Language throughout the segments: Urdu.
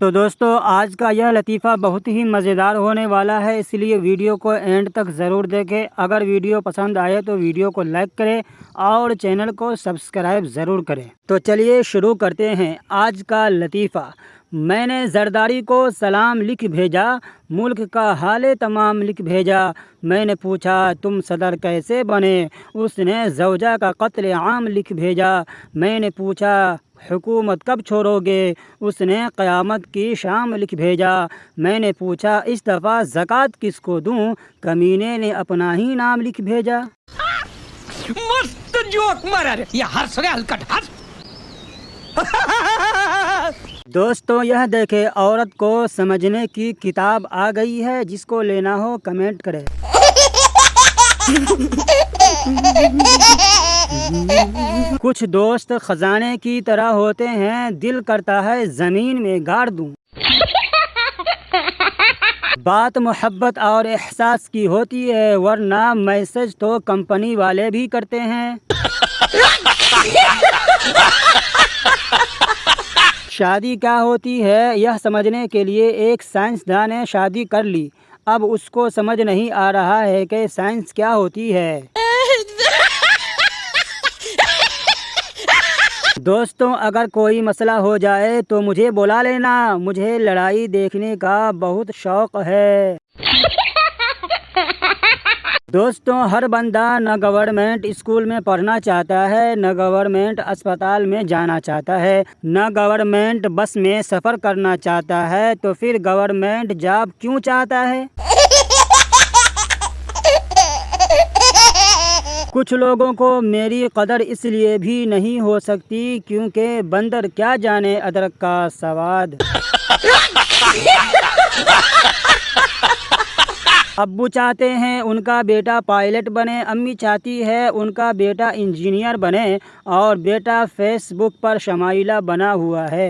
تو دوستو آج کا یہ لطیفہ بہت ہی مزیدار ہونے والا ہے، اس لیے ویڈیو کو اینڈ تک ضرور دیکھیں۔ اگر ویڈیو پسند آئے تو ویڈیو کو لائک کریں اور چینل کو سبسکرائب ضرور کریں۔ تو چلیے شروع کرتے ہیں آج کا لطیفہ۔ میں نے زرداری کو سلام لکھ بھیجا، ملک کا حال تمام لکھ بھیجا۔ میں نے پوچھا تم صدر کیسے بنے، اس نے زوجہ کا قتل عام لکھ بھیجا۔ میں نے پوچھا حکومت کب چھوڑو گے، اس نے قیامت کی شام لکھ بھیجا۔ میں نے پوچھا اس دفعہ زکوٰۃ کس کو دوں، کمینے نے اپنا ہی نام لکھ بھیجا۔ مست جوک مارا رے یہ ہنس رے ہلکٹ ہنس۔ دوستو یہ دیکھے عورت کو سمجھنے کی کتاب آ گئی ہے، جس کو لینا ہو کمنٹ کرے۔ کچھ دوست خزانے کی طرح ہوتے ہیں، دل کرتا ہے زمین میں گاڑ دوں۔ بات محبت اور احساس کی ہوتی ہے، ورنہ میسج تو کمپنی والے بھی کرتے ہیں۔ شادی کیا ہوتی ہے یہ سمجھنے کے لیے ایک سائنسدان نے شادی کر لی۔ اب اس کو سمجھ نہیں آ رہا ہے کہ سائنس کیا ہوتی ہے۔ دوستوں اگر کوئی مسئلہ ہو جائے تو مجھے بلا لینا، مجھے لڑائی دیکھنے کا بہت شوق ہے۔ دوستوں ہر بندہ نہ گورنمنٹ اسکول میں پڑھنا چاہتا ہے، نہ گورنمنٹ اسپتال میں جانا چاہتا ہے، نہ گورنمنٹ بس میں سفر کرنا چاہتا ہے، تو پھر گورنمنٹ جاب کیوں چاہتا ہے؟ کچھ لوگوں کو میری قدر اس لیے بھی نہیں ہو سکتی کیونکہ بندر کیا جانے ادرک کا سواد۔ ابو چاہتے ہیں ان کا بیٹا پائلٹ بنے، امی چاہتی ہے ان کا بیٹا انجینئر بنے، اور بیٹا فیس بک پر شمائلہ بنا ہوا ہے۔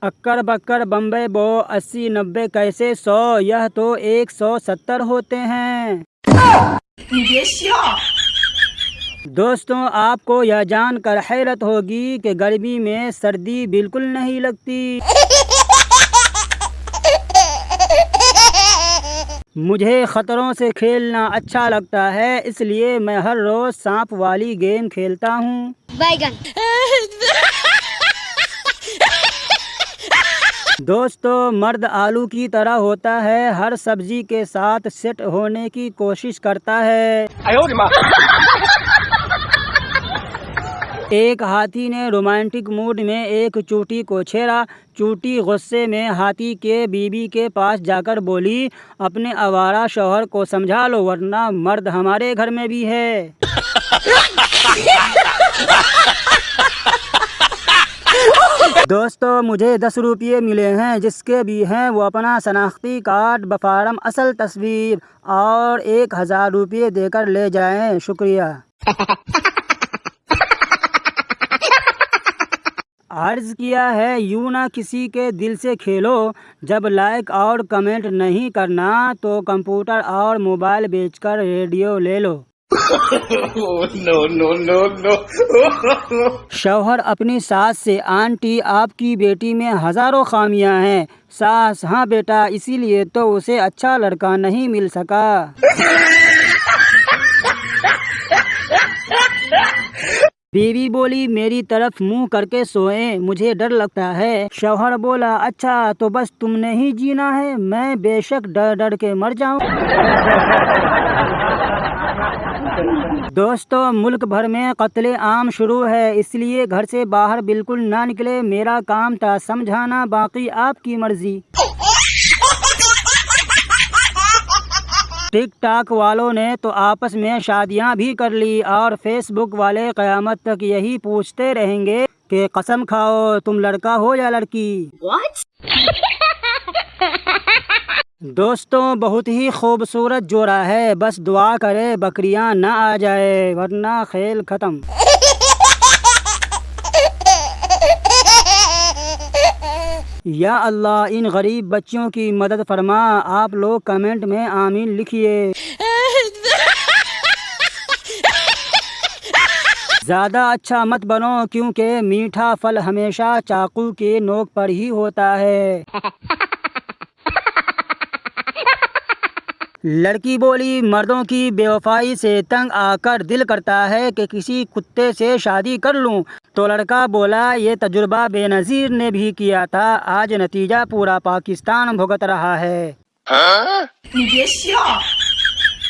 اکڑ بکڑ بمبے بو 80 90 کیسے 100، یہ تو 170 ہوتے ہیں۔ دوستوں آپ کو یہ جان کر حیرت ہوگی کہ گرمی میں سردی بالکل نہیں لگتی۔ مجھے خطروں سے کھیلنا اچھا لگتا ہے، اس لیے میں ہر روز سانپ والی گیم کھیلتا ہوں۔ دوستو مرد آلو کی طرح ہوتا ہے، ہر سبزی کے ساتھ سیٹ ہونے کی کوشش کرتا ہے۔ ایک ہاتھی نے رومانٹک موڈ میں ایک چوٹی کو چھیڑا۔ چوٹی غصے میں ہاتھی کے بیوی کے پاس جا کر بولی اپنے آوارہ شوہر کو سمجھا لو ورنہ مرد ہمارے گھر میں بھی ہے۔ دوستو مجھے 10 روپے ملے ہیں، جس کے بھی ہیں وہ اپنا شناختی کارڈ بفارم اصل تصویر اور 1000 روپے دے کر لے جائیں، شکریہ۔ عرض کیا ہے یوں نہ کسی کے دل سے کھیلو، جب لائک اور کمنٹ نہیں کرنا تو کمپیوٹر اور موبائل بیچ کر ریڈیو لے لو۔ شوہر اپنی ساس سے آنٹی آپ کی بیٹی میں ہزاروں خامیاں ہیں۔ ساس ہاں بیٹا اسی لیے تو اسے اچھا لڑکا نہیں مل سکا۔ بیوی بولی میری طرف منہ کر کے سوئیں، مجھے ڈر لگتا ہے۔ شوہر بولا اچھا تو بس تم نے ہی جینا ہے، میں بے شک ڈر ڈر کے مر جاؤں۔ دوستو ملک بھر میں قتل عام شروع ہے، اس لیے گھر سے باہر بالکل نہ نکلے، میرا کام تھا سمجھانا، باقی آپ کی مرضی۔ ٹک ٹاک والوں نے تو آپس میں شادیاں بھی کر لی، اور فیس بک والے قیامت تک یہی پوچھتے رہیں گے کہ قسم کھاؤ تم لڑکا ہو یا لڑکی۔ دوستوں بہت ہی خوبصورت جوڑا ہے، بس دعا کرے بکریاں نہ آ جائے ورنہ کھیل ختم۔ یا اللہ ان غریب بچوں کی مدد فرما، آپ لوگ کمنٹ میں آمین لکھیے۔ زیادہ اچھا مت بنو کیونکہ میٹھا پھل ہمیشہ چاقو کے نوک پر ہی ہوتا ہے۔ لڑکی بولی مردوں کی بے وفائی سے تنگ آ کر دل کرتا ہے کہ کسی کتے سے شادی کر لوں، تو لڑکا بولا یہ تجربہ بے نظیر نے بھی کیا تھا، آج نتیجہ پورا پاکستان بھگت رہا ہے۔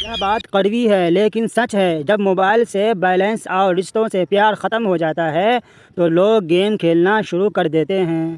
یہ بات کڑوی ہے لیکن سچ ہے، جب موبائل سے بیلنس اور رشتوں سے پیار ختم ہو جاتا ہے تو لوگ گیم کھیلنا شروع کر دیتے ہیں۔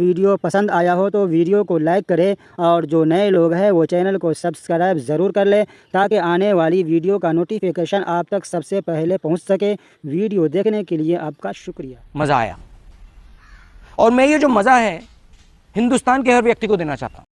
ویڈیو پسند آیا ہو تو ویڈیو کو لائک کریں اور جو نئے لوگ ہیں وہ چینل کو سبسکرائب ضرور کر لیں تاکہ آنے والی ویڈیو کا نوٹیفیکیشن آپ تک سب سے پہلے پہنچ سکے۔ ویڈیو دیکھنے کے لیے آپ کا شکریہ۔ مزہ آیا، اور میں یہ جو مزہ ہے ہندوستان کے ہر ویکتی کو دینا چاہتا ہوں۔